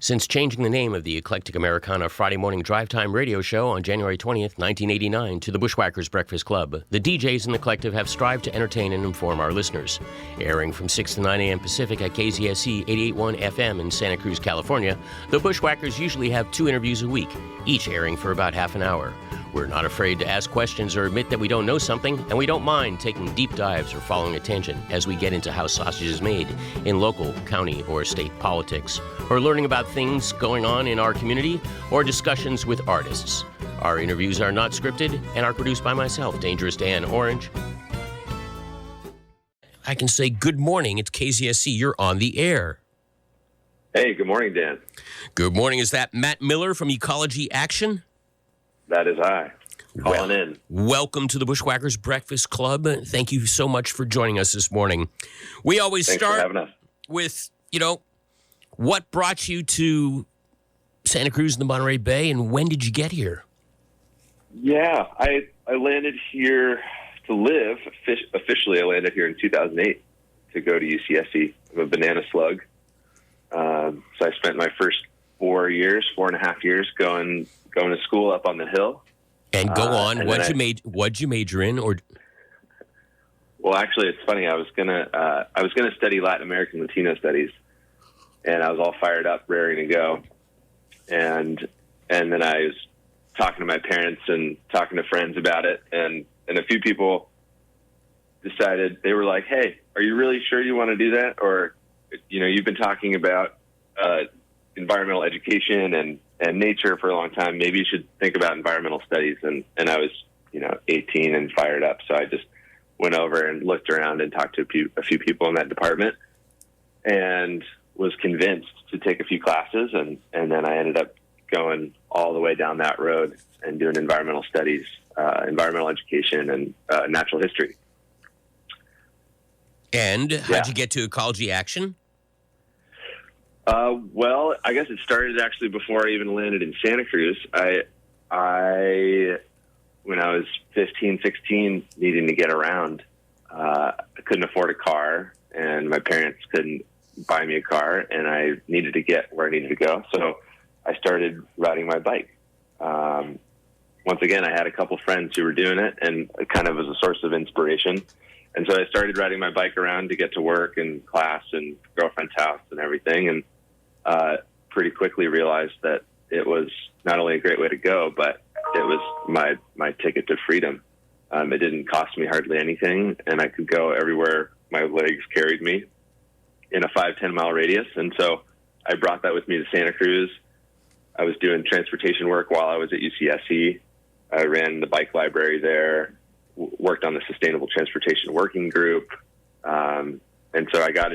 Since changing the name of the Eclectic Americana Friday morning drive time radio show on January 20th, 1989 to the Bushwhackers Breakfast Club, the DJs in the collective have strived to entertain and inform our listeners. Airing from 6 to 9 a.m. Pacific at KZSC 88.1 FM in Santa Cruz, California, the Bushwhackers usually have 2 interviews a week, each airing for about half an hour. We're not afraid to ask questions or admit that we don't know something, and we don't mind taking deep dives or following a tangent as we get into how sausage is made in local, county, or state politics, or learning about things going on in our community, or discussions with artists. Our interviews are not scripted and are produced by myself, Dangerous Dan Orange. I can say good morning. It's KZSC. You're on the air. Hey, good morning, Dan. Good morning. Is that Matt Miller from Ecology Action? That is I. Calling in. Welcome to the Bushwhackers Breakfast Club. Thank you so much for joining us this morning. We always Thanks start for having us. with, what brought you to Santa Cruz in the Monterey Bay, and when did you get here? Yeah, I landed here to live. Officially, I landed here in 2008 to go to UCSC. I'm a banana slug. So I spent my first 4.5 years going to school up on the hill. And go on. What'd you major in? Or well, actually, it's funny. I was gonna study Latin American Latino studies, and I was all fired up, raring to go. And then I was talking to my parents and talking to friends about it, and a few people decided, they were like, "Hey, are you really sure you want to do that? Or, you've been talking about environmental education and nature for a long time. Maybe you should think about environmental studies." And I was, 18 and fired up. So I just went over and looked around and talked to a few people in that department and was convinced to take a few classes. And then I ended up going all the way down that road and doing environmental studies, environmental education, and natural history. And how'd you get to Ecology Action? Well, I guess it started actually before I even landed in Santa Cruz. When I was 15, 16, needing to get around, I couldn't afford a car, and my parents couldn't buy me a car, and I needed to get where I needed to go. So I started riding my bike. Once again, I had a couple friends who were doing it, and it kind of was a source of inspiration. And so I started riding my bike around to get to work and class and girlfriend's house and everything. And pretty quickly realized that it was not only a great way to go, but it was my ticket to freedom. It didn't cost me hardly anything, and I could go everywhere my legs carried me in a 5-10 mile radius. And so I brought that with me to Santa Cruz. I was doing transportation work while I was at UCSC. I ran the bike library there, worked on the Sustainable Transportation Working Group. And so I got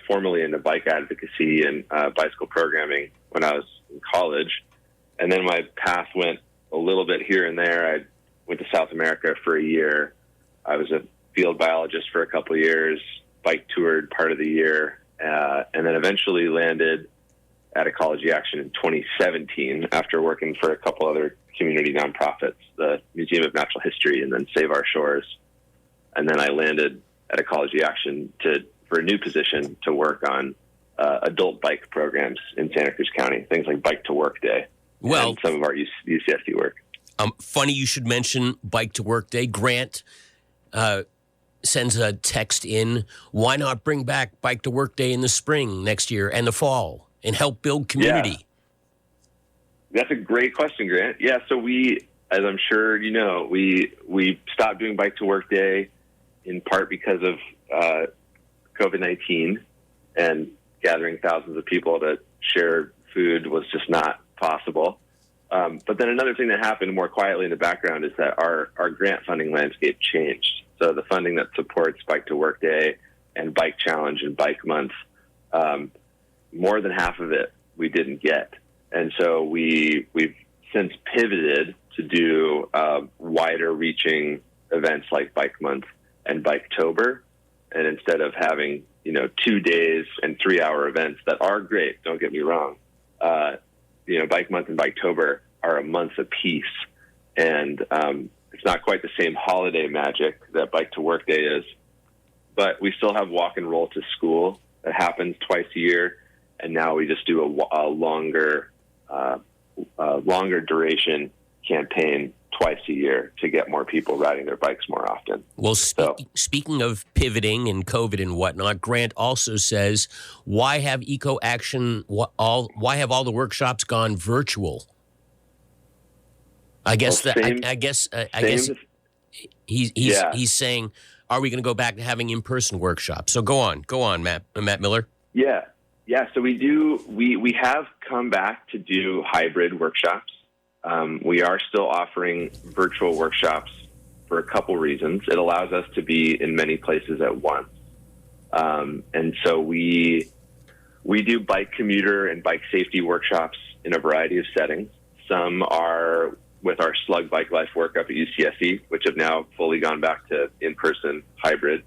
formally into bike advocacy and bicycle programming when I was in college. And then my path went a little bit here and there. I went to South America for a year. I was a field biologist for a couple of years, bike toured part of the year, and then eventually landed at Ecology Action in 2017 after working for a couple other community nonprofits, the Museum of Natural History and then Save Our Shores. And then I landed at Ecology Action for a new position to work on adult bike programs in Santa Cruz County, things like Bike to Work Day, and some of our UCSC work. Funny you should mention Bike to Work Day. Grant sends a text in, why not bring back Bike to Work Day in the spring next year and the fall and help build community? Yeah. That's a great question, Grant. Yeah, so we, as I'm sure you know, we stopped doing Bike to Work Day in part because of COVID-19, and gathering thousands of people to share food was just not possible. But then another thing that happened more quietly in the background is that our grant funding landscape changed. So the funding that supports Bike to Work Day and Bike Challenge and Bike Month, more than half of it we didn't get. And so we've since pivoted to do wider reaching events like Bike Month and Biketober. And instead of having, 2 days and 3-hour events that are great, don't get me wrong, Bike Month and Biketober are a month apiece. And it's not quite the same holiday magic that Bike to Work Day is, but we still have Walk and Roll to School that happens twice a year. and now we just do a longer duration campaign twice a year to get more people riding their bikes more often. Well, speaking of pivoting and COVID and whatnot, Grant also says, why have Eco Action, why have all the workshops gone virtual? I guess he's saying, are we going to go back to having in-person workshops? So go on, Matt Miller. Yeah. So we have come back to do hybrid workshops. We are still offering virtual workshops for a couple reasons. It allows us to be in many places at once. And so we do bike commuter and bike safety workshops in a variety of settings. Some are with our Slug Bike Life workup at UCSC, which have now fully gone back to in-person hybrid.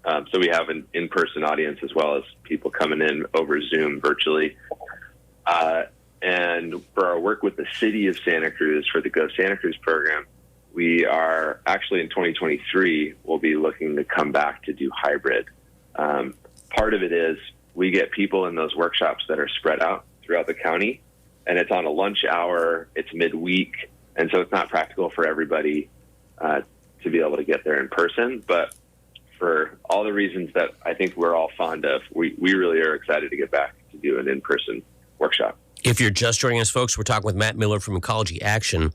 So we have an in-person audience as well as people coming in over Zoom virtually. And for our work with the city of Santa Cruz for the Go Santa Cruz program, we are actually in 2023, we'll be looking to come back to do hybrid. Part of it is we get people in those workshops that are spread out throughout the county, and it's on a lunch hour, it's midweek, and so it's not practical for everybody to be able to get there in person. But for all the reasons that I think we're all fond of, we really are excited to get back to do an in-person workshop. If you're just joining us, folks, we're talking with Matt Miller from Ecology Action.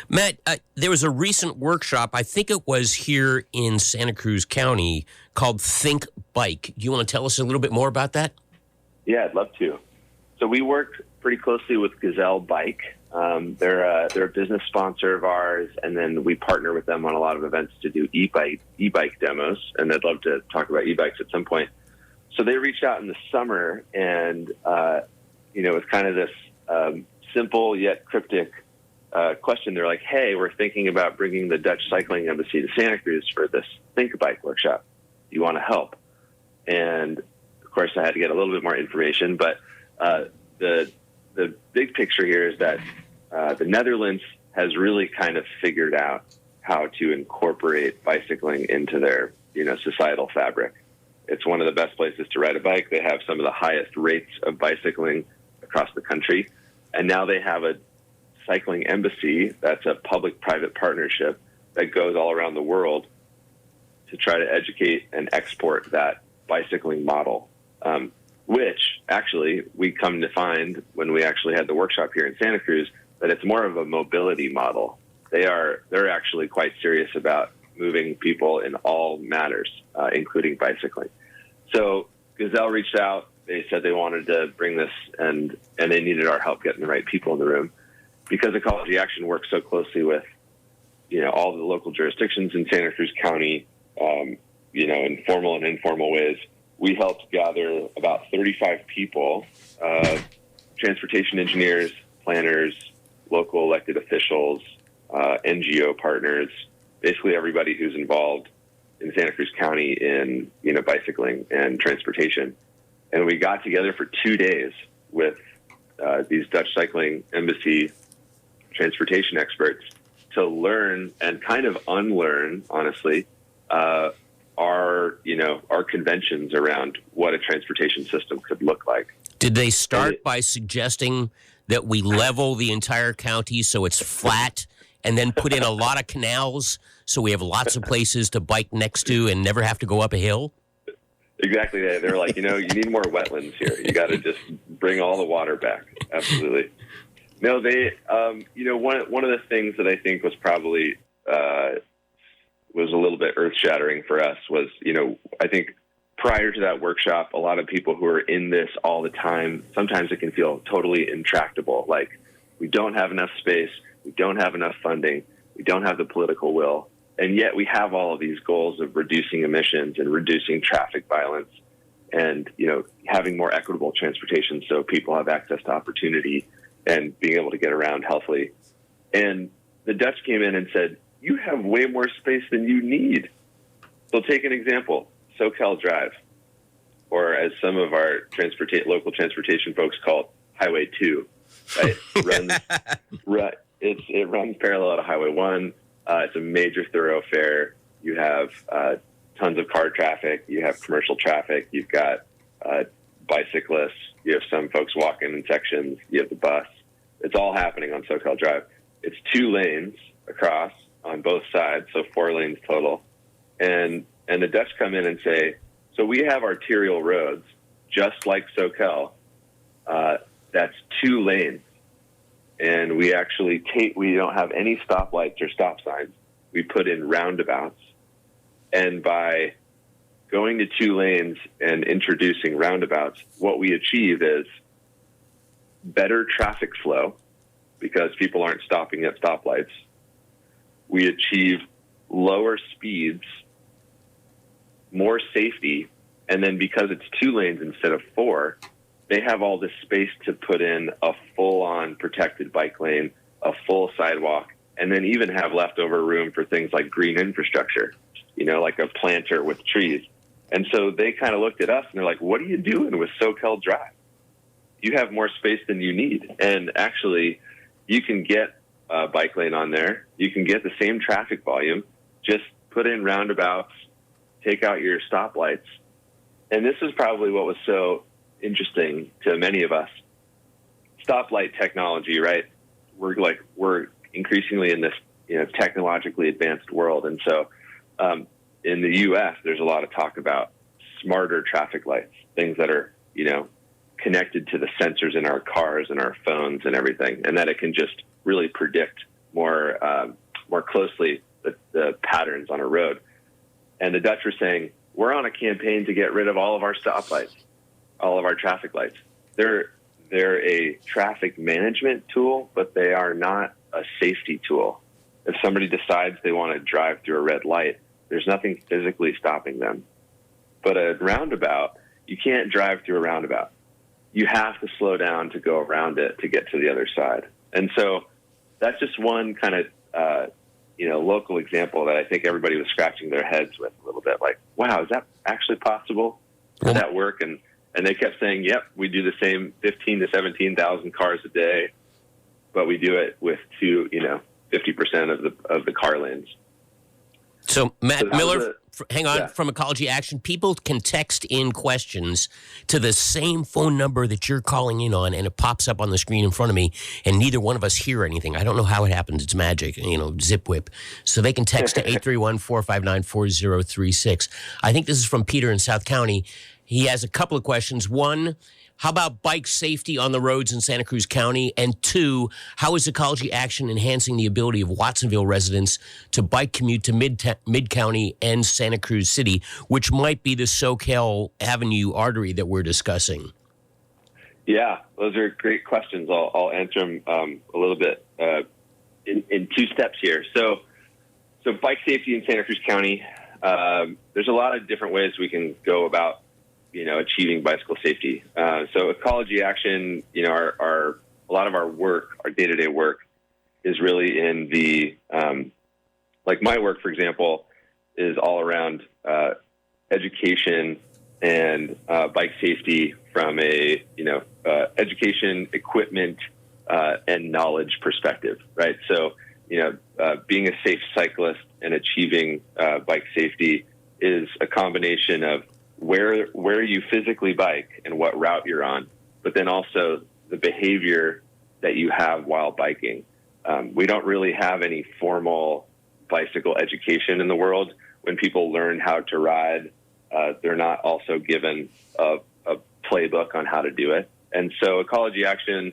Matt, there was a recent workshop, I think it was here in Santa Cruz County, called Think Bike. Do you want to tell us a little bit more about that? Yeah, I'd love to. So we work pretty closely with Gazelle Bike. They're a business sponsor of ours, and then we partner with them on a lot of events to do e-bike demos, and I'd love to talk about e-bikes at some point. So they reached out in the summer, and it's kind of this simple yet cryptic question. They're like, hey, we're thinking about bringing the Dutch Cycling Embassy to Santa Cruz for this Think Bike workshop. Do you want to help? And, of course, I had to get a little bit more information, but the big picture here is that the Netherlands has really kind of figured out how to incorporate bicycling into their, societal fabric. It's one of the best places to ride a bike. They have some of the highest rates of bicycling across the country. And now they have a cycling embassy that's a public-private partnership that goes all around the world to try to educate and export that bicycling model, which actually we come to find when we actually had the workshop here in Santa Cruz, that it's more of a mobility model. They're actually quite serious about moving people in all matters, including bicycling. So Gazelle reached out. They said they wanted to bring this, and they needed our help getting the right people in the room. Because Ecology Action works so closely with, all the local jurisdictions in Santa Cruz County, in formal and informal ways, we helped gather about 35 people, transportation engineers, planners, local elected officials, NGO partners, basically everybody who's involved in Santa Cruz County in, bicycling and transportation. And we got together for 2 days with these Dutch Cycling Embassy transportation experts to learn and kind of unlearn, honestly, our conventions around what a transportation system could look like. Did they start by suggesting that we level the entire county so it's flat and then put in a lot of canals so we have lots of places to bike next to and never have to go up a hill? Exactly. They're like, you need more wetlands here. You got to just bring all the water back. Absolutely. No, they, one of the things that I think was probably was a little bit earth-shattering for us was, I think prior to that workshop, a lot of people who are in this all the time, sometimes it can feel totally intractable. Like, we don't have enough space, we don't have enough funding, we don't have the political will, and yet we have all of these goals of reducing emissions and reducing traffic violence and, having more equitable transportation so people have access to opportunity and being able to get around healthily. And the Dutch came in and said, you have way more space than you need. So take an example, SoCal Drive, or as some of our local transportation folks call it, Highway 2. Right? It runs parallel to Highway 1. It's a major thoroughfare. You have tons of car traffic. You have commercial traffic. You've got bicyclists, you have some folks walking in sections, you have the bus. It's all happening on SoCal Drive. It's 2 lanes across on both sides, so 4 lanes total. And the Dutch come in and say, so we have arterial roads, just like SoCal, that's 2 lanes. And we actually we don't have any stoplights or stop signs. We put in roundabouts. And by going to 2 lanes and introducing roundabouts, what we achieve is better traffic flow because people aren't stopping at stoplights. We achieve lower speeds, more safety, and then because it's 2 lanes instead of 4, they have all this space to put in a full-on protected bike lane, a full sidewalk, and then even have leftover room for things like green infrastructure, like a planter with trees. And so they kind of looked at us and they're like, what are you doing with SoCal Drive? You have more space than you need. And actually, you can get a bike lane on there. You can get the same traffic volume. Just put in roundabouts, take out your stoplights. And this is probably what was so interesting to many of us. Stoplight technology, right? We're increasingly in this technologically advanced world. And so in the U.S., there's a lot of talk about smarter traffic lights, things that are, connected to the sensors in our cars and our phones and everything, and that it can just really predict more closely the patterns on a road. And the Dutch were saying, we're on a campaign to get rid of all of our stoplights, all of our traffic lights. They're a traffic management tool, but they are not a safety tool. If somebody decides they want to drive through a red light, there's nothing physically stopping them. But a roundabout, you can't drive through a roundabout. You have to slow down to go around it to get to the other side. And so that's just one kind of, local example that I think everybody was scratching their heads with a little bit, like, wow, is that actually possible? Does that work? And they kept saying, yep, we do the same 15 to 17,000 cars a day, but we do it with 50% of the car lanes. So Matt Miller, from Ecology Action, people can text in questions to the same phone number that you're calling in on, and it pops up on the screen in front of me, and neither one of us hear anything. I don't know how it happens. It's magic, zip whip. So they can text to 831-459-4036. I think this is from Peter in South County. He has a couple of questions. One, how about bike safety on the roads in Santa Cruz County? And 2, how is Ecology Action enhancing the ability of Watsonville residents to bike commute to Mid-County and Santa Cruz City, which might be the SoCal Avenue artery that we're discussing? Yeah, those are great questions. I'll answer them a little bit in 2 steps here. So bike safety in Santa Cruz County, there's a lot of different ways we can go about achieving bicycle safety. So Ecology Action, a lot of our work, our day-to-day work is really in the, like my work, for example, is all around education and bike safety from a, education, equipment, and knowledge perspective, right? So, being a safe cyclist and achieving bike safety is a combination of where you physically bike and what route you're on, but then also the behavior that you have while biking. We don't really have any formal bicycle education in the world. When people learn how to ride, they're not also given a playbook on how to do it. And so Ecology Action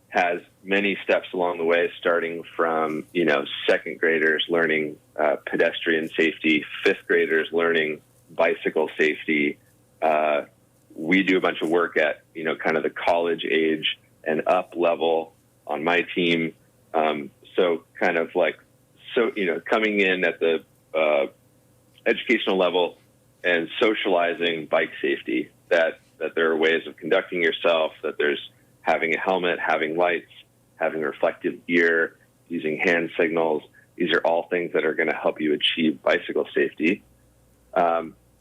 has many steps along the way, starting from, second graders learning pedestrian safety, 5th graders learning bicycle safety. We do a bunch of work at, kind of the college age and up level on my team. So coming in at the educational level and socializing bike safety, that there are ways of conducting yourself, that there's having a helmet, having lights, having reflective gear, using hand signals. These are all things that are going to help you achieve bicycle safety.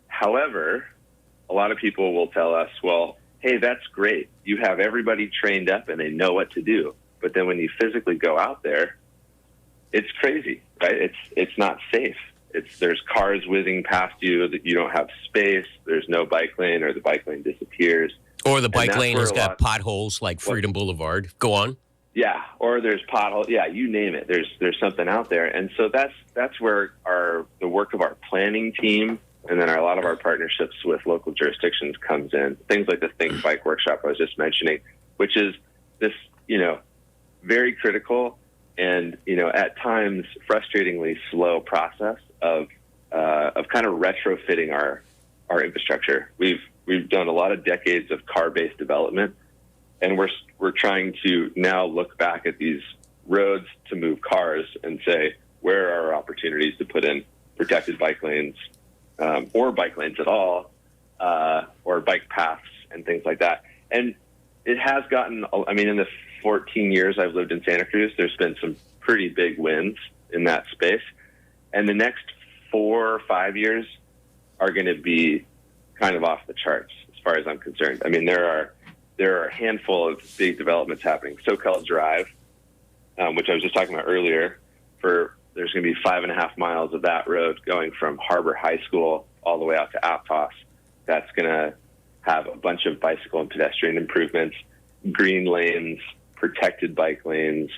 However, a lot of people will tell us, well, hey, that's great. You have everybody trained up and they know what to do. But then when you physically go out there, it's crazy, right? It's not safe. There's cars whizzing past you that you don't have space. There's no bike lane, or the bike lane disappears. Or the bike that's lane where has a got lot- potholes like Freedom Boulevard. Go on. Yeah, or there's potholes. Yeah, you name it. There's something out there, and so that's where the work of our planning team, and then a lot of our partnerships with local jurisdictions comes in. Things like the Think Bike Workshop I was just mentioning, which is this, very critical and at times frustratingly slow process of kind of retrofitting our infrastructure. We've done a lot of decades of car-based development, and we're trying to now look back at these roads to move cars and say, where are our opportunities to put in protected bike lanes, or bike lanes at all, or bike paths and things like that. And it has gotten, in the 14 years I've lived in Santa Cruz, there's been some pretty big wins in that space. And the next 4 or 5 years are going to be kind of off the charts as far as I'm concerned. There are a handful of big developments happening. SoCal Drive, which I was just talking about earlier, there's going to be 5.5 miles of that road going from Harbor High School all the way out to Aptos. That's going to have a bunch of bicycle and pedestrian improvements, green lanes, protected bike lanes,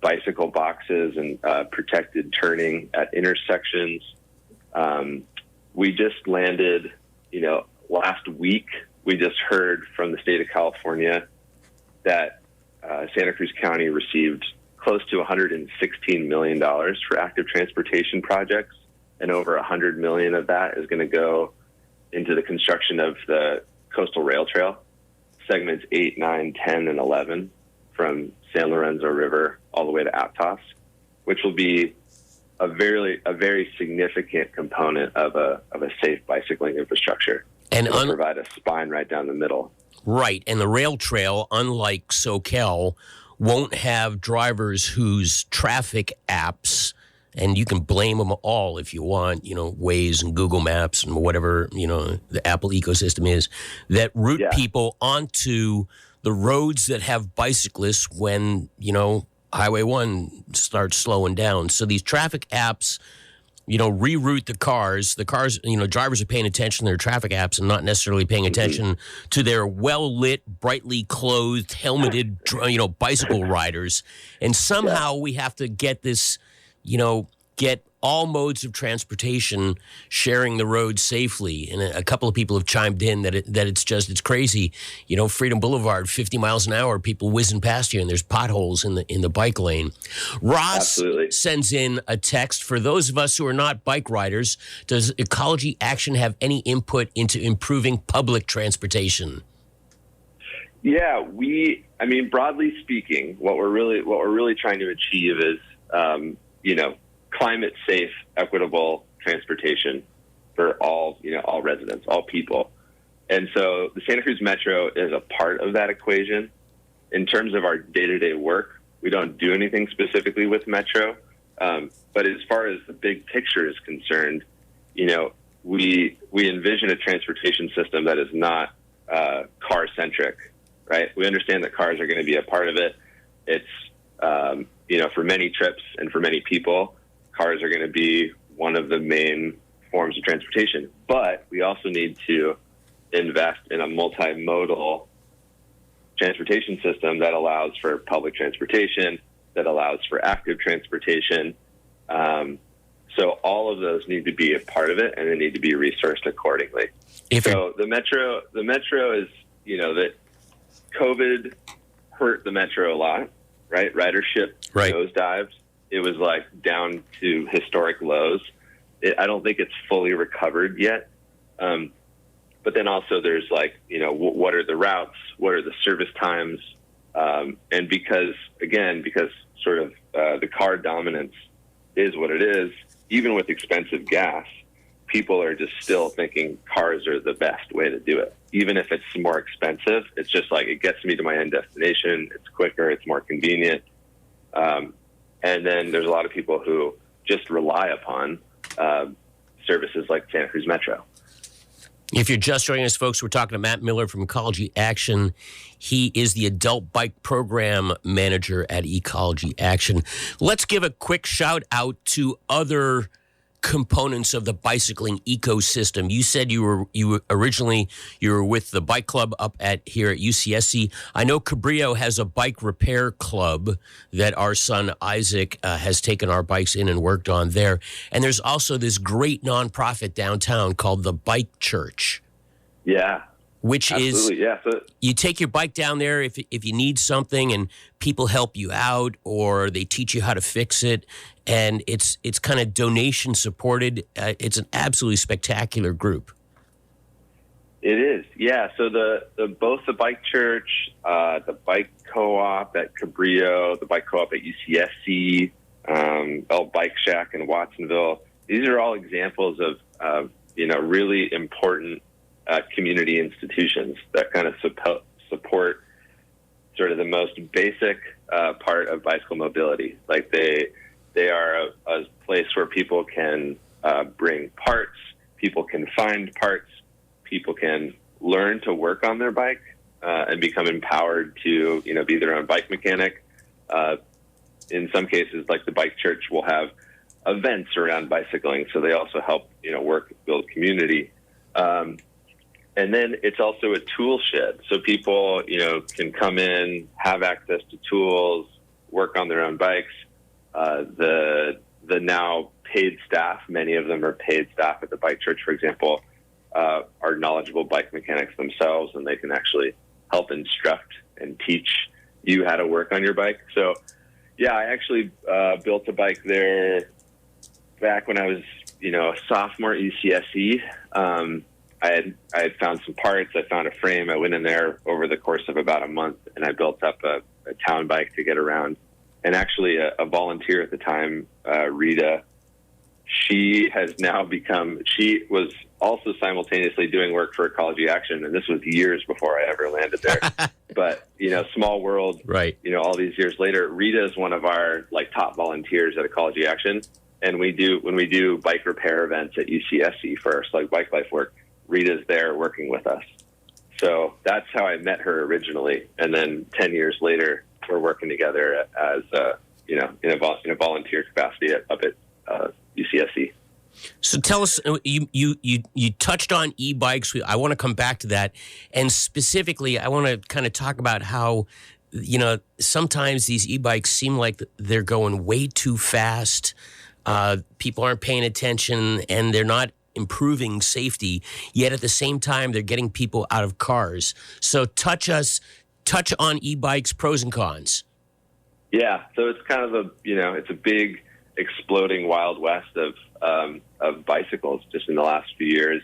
bicycle boxes, and protected turning at intersections. We just landed, last week, we just heard from the state of California that Santa Cruz County received close to $116 million for active transportation projects, and over $100 million of that is going to go into the construction of the Coastal Rail Trail, segments 8, 9, 10, and 11, from San Lorenzo River all the way to Aptos, which will be a very significant component of a safe bicycling infrastructure. And it'll provide a spine right down the middle. Right, and the rail trail, unlike SoCal, won't have drivers whose traffic apps, and you can blame them all if you want, Waze and Google Maps and whatever, the Apple ecosystem is, that route people onto the roads that have bicyclists when, Highway 1 starts slowing down. So these traffic apps, reroute the cars. The cars, drivers are paying attention to their traffic apps and not necessarily paying attention to their well-lit, brightly clothed, helmeted, bicycle riders. And somehow we have to get this, get all modes of transportation sharing the road safely. And a couple of people have chimed in that it's crazy. Freedom Boulevard, 50 miles an hour, people whizzing past you, and there's potholes in the bike lane. Ross sends in a text. For those of us who are not bike riders, does Ecology Action have any input into improving public transportation? Yeah, broadly speaking, what we're really trying to achieve is, climate safe, equitable transportation for all residents, all people. And so the Santa Cruz Metro is a part of that equation. In terms of our day-to-day work, we don't do anything specifically with Metro. But as far as the big picture is concerned, we envision a transportation system that is not car-centric, right? We understand that cars are going to be a part of it. It's, for many trips and for many people, cars are going to be one of the main forms of transportation. But we also need to invest in a multimodal transportation system that allows for public transportation, that allows for active transportation. So all of those need to be a part of it, and they need to be resourced accordingly. So the metro is, that COVID hurt the metro a lot, right? Ridership nosedived. It was down to historic lows. I don't think it's fully recovered yet. But then also there's what are the routes? What are the service times? And because sort of the car dominance is what it is, even with expensive gas, people are just still thinking cars are the best way to do it. Even if it's more expensive, it's just it gets me to my end destination. It's quicker. It's more convenient. And then there's a lot of people who just rely upon services like Santa Cruz Metro. If you're just joining us, folks, we're talking to Matt Miller from Ecology Action. He is the Adult Bike Program Manager at Ecology Action. Let's give a quick shout out to other components of the bicycling ecosystem. You said you were originally with the bike club up here at UCSC. I know Cabrillo has a bike repair club that our son Isaac has taken our bikes in and worked on there. And there's also this great nonprofit downtown called the Bike Church. Yeah. Which Absolutely, is, yeah. So, you take your bike down there if you need something, and people help you out, or they teach you how to fix it, and it's kind of donation supported. It's an absolutely spectacular group. it is, yeah. So both the Bike Church, the Bike Co-op at Cabrillo, the Bike Co-op at UCSC, El Bike Shack in Watsonville. These are all examples of really important community institutions that kind of support sort of the most basic part of bicycle mobility. Like they are a place where people can bring parts, people can find parts, people can learn to work on their bike and become empowered to be their own bike mechanic. In some cases, like the Bike Church will have events around bicycling, so they also help build community. And then it's also a tool shed. So people, can come in, have access to tools, work on their own bikes. The now paid staff, many of them are paid staff at the Bike Church, for example, are knowledgeable bike mechanics themselves, and they can actually help instruct and teach you how to work on your bike. So, yeah, I actually built a bike there back when I was, a sophomore at UCSC. I had found some parts. I found a frame. I went in there over the course of about a month, and I built up a town bike to get around. And actually, a volunteer at the time, Rita, she was also simultaneously doing work for Ecology Action, and this was years before I ever landed there. But, small world, right? All these years later, Rita is one of our top volunteers at Ecology Action. And when we do bike repair events at UCSC first, like Bike Life Work, Rita's there working with us. So that's how I met her originally. And then 10 years later, we're working together as, in a volunteer capacity up at UCSC. So tell us, you touched on e-bikes. I want to come back to that. And specifically, I want to kind of talk about how, sometimes these e-bikes seem like they're going way too fast. People aren't paying attention, and they're not improving safety, yet at the same time they're getting people out of cars. So touch on e-bikes, pros and cons. Yeah, so it's kind of it's a big exploding wild west of bicycles just in the last few years,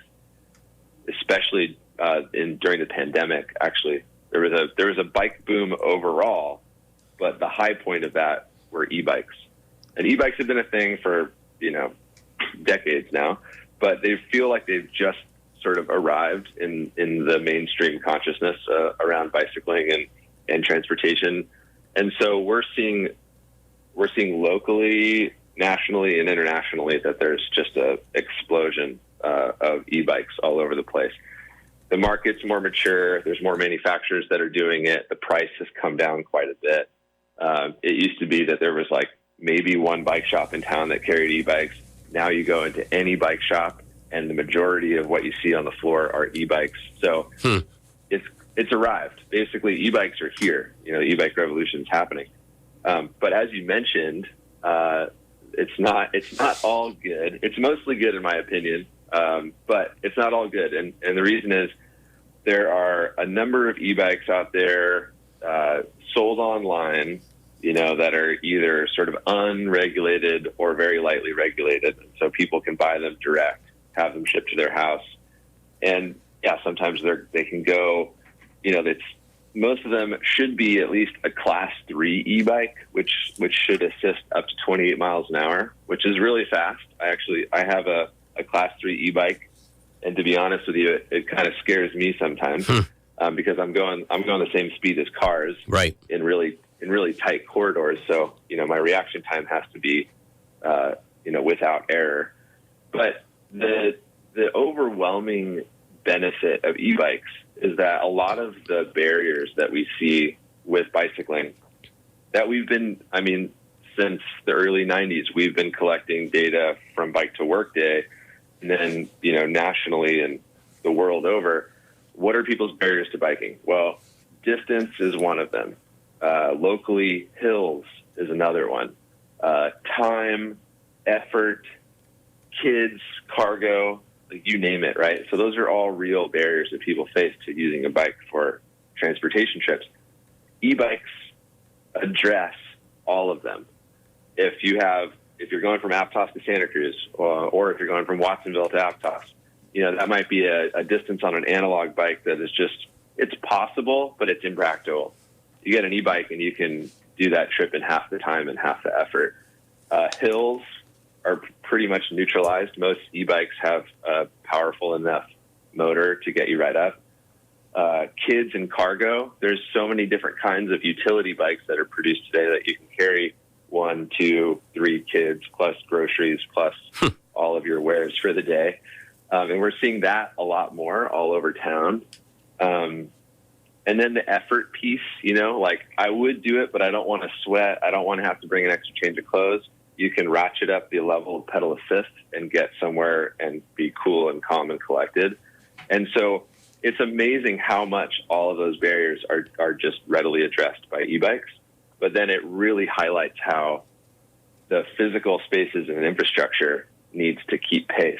especially during the pandemic. Actually, there was a bike boom overall, but the high point of that were e-bikes. And e-bikes have been a thing for decades now, but they feel like they've just sort of arrived in the mainstream consciousness around bicycling and transportation. And so we're seeing locally, nationally, and internationally that there's just a explosion of e-bikes all over the place. The market's more mature. There's more manufacturers that are doing it. The price has come down quite a bit. It used to be that there was maybe one bike shop in town that carried e-bikes. Now you go into any bike shop, and the majority of what you see on the floor are e-bikes. So it's arrived. Basically, e-bikes are here. The e-bike revolution is happening. But as you mentioned, it's not all good. It's mostly good in my opinion, but it's not all good. And the reason is there are a number of e-bikes out there sold online, that are either sort of unregulated or very lightly regulated. So people can buy them direct, have them shipped to their house. And yeah, sometimes they can go, most of them should be at least a class 3 e-bike, which should assist up to 28 miles an hour, which is really fast. I have a class 3 e-bike. And to be honest with you, it kind of scares me sometimes because I'm going the same speed as cars, right, in really tight corridors. So, my reaction time has to be, without error. But the overwhelming benefit of e-bikes is that a lot of the barriers that we see with bicycling that we've been, since the early 90s, we've been collecting data from Bike to Work Day, and then, nationally and the world over. What are people's barriers to biking? Well, distance is one of them. Locally, hills is another one. Time, effort, kids, cargo, you name it, right? So those are all real barriers that people face to using a bike for transportation trips. E-bikes address all of them. If you're going from Aptos to Santa Cruz, or if you're going from Watsonville to Aptos, that might be a distance on an analog bike that is it's possible, but it's impractical. You get an e-bike and you can do that trip in half the time and half the effort. Hills are pretty much neutralized. Most e-bikes have a powerful enough motor to get you right up. Kids and cargo, there's so many different kinds of utility bikes that are produced today that you can carry 1, 2, 3 kids plus groceries plus all of your wares for the day. And we're seeing that a lot more all over town. And then the effort piece, I would do it, but I don't want to sweat. I don't want to have to bring an extra change of clothes. You can ratchet up the level of pedal assist and get somewhere and be cool and calm and collected. And so it's amazing how much all of those barriers are just readily addressed by e-bikes. But then it really highlights how the physical spaces and infrastructure needs to keep pace,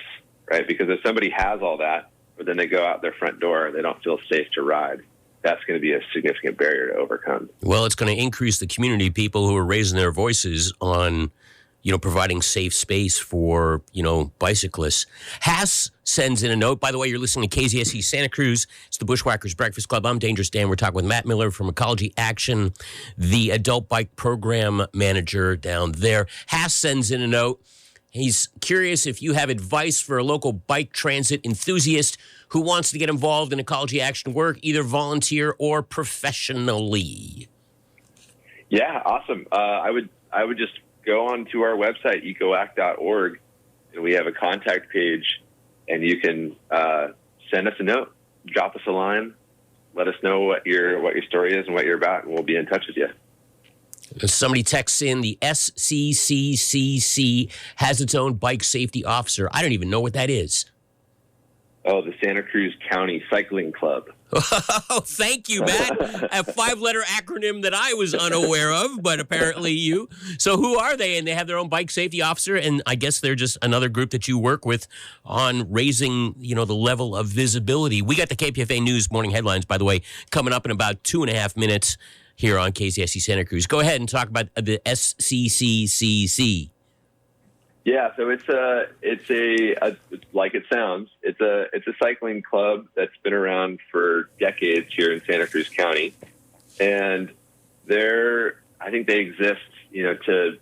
right? Because if somebody has all that, but then they go out their front door, they don't feel safe to ride, that's going to be a significant barrier to overcome. Well, it's going to increase the community, people who are raising their voices on, providing safe space for, bicyclists. Haas sends in a note. By the way, you're listening to KZSC Santa Cruz. It's the Bushwhackers Breakfast Club. I'm Dangerous Dan. We're talking with Matt Miller from Ecology Action, the adult bike program manager down there. Haas sends in a note. He's curious if you have advice for a local bike transit enthusiast who wants to get involved in ecology action work, either volunteer or professionally. Yeah, awesome. I would just go on to our website, ecoact.org, and we have a contact page, and you can send us a note, drop us a line, let us know what your story is and what you're about, and we'll be in touch with you. Somebody texts in, the SCCCC has its own bike safety officer. I don't even know what that is. Oh, the Santa Cruz County Cycling Club. Oh, thank you, Matt. A 5-letter acronym that I was unaware of, but apparently you. So who are they? And they have their own bike safety officer, and I guess they're just another group that you work with on raising, the level of visibility. We got the KPFA News morning headlines, by the way, coming up in about 2.5 minutes here on KZSC Santa Cruz. Go ahead and talk about the SCCCC. Yeah, so it's like it sounds. It's a cycling club that's been around for decades here in Santa Cruz County, and I think they exist, to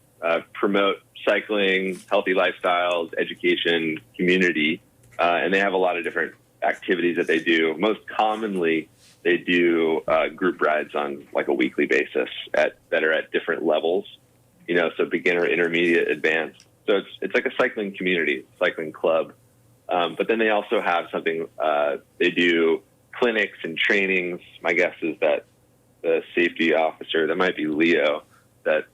promote cycling, healthy lifestyles, education, community, and they have a lot of different activities that they do. Most commonly, they do group rides on like a weekly basis that are at different levels, so beginner, intermediate, advanced. So it's like a cycling community, cycling club. But then they also have something, they do clinics and trainings. My guess is that the safety officer, that might be Leo Jed,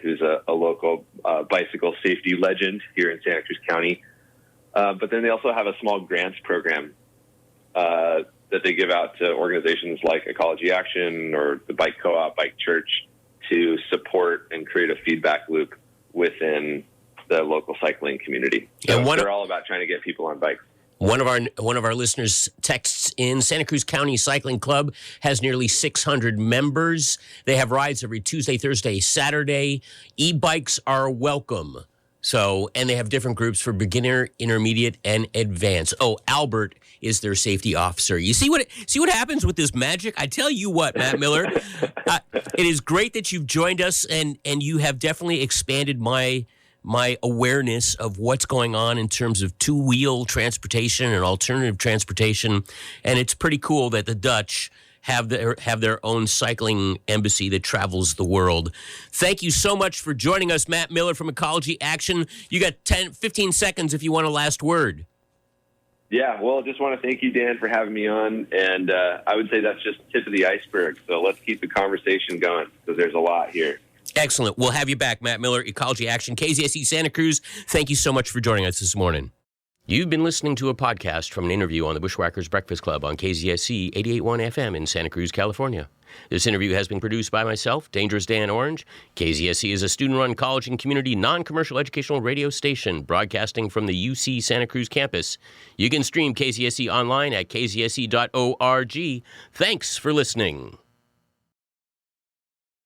who's a local bicycle safety legend here in Santa Cruz County. But then they also have a small grants program that they give out to organizations like Ecology Action or the Bike Co-op, Bike Church, to support and create a feedback loop within the local cycling community. So they're all about trying to get people on bikes. One of our listeners texts in, Santa Cruz County Cycling Club has nearly 600 members. They have rides every Tuesday, Thursday, Saturday. E-bikes are welcome. So, and they have different groups for beginner, intermediate, and advanced. Oh, Albert is their safety officer. You see what happens with this magic? I tell you what, Matt Miller, it is great that you've joined us, and you have definitely expanded my awareness of what's going on in terms of two-wheel transportation and alternative transportation. And it's pretty cool that the Dutch have their own cycling embassy that travels the world. Thank you so much for joining us, Matt Miller from Ecology Action. You got 15 seconds if you want a last word. Yeah, well, just want to thank you, Dan, for having me on. And I would say that's just the tip of the iceberg. So let's keep the conversation going because there's a lot here. Excellent. We'll have you back, Matt Miller, Ecology Action, KZSE Santa Cruz. Thank you so much for joining us this morning. You've been listening to a podcast from an interview on the Bushwhackers Breakfast Club on KZSC 88.1 FM in Santa Cruz, California. This interview has been produced by myself, Dangerous Dan Orange. KZSC is a student-run college and community non-commercial educational radio station broadcasting from the UC Santa Cruz campus. You can stream KZSC online at kzsc.org. Thanks for listening.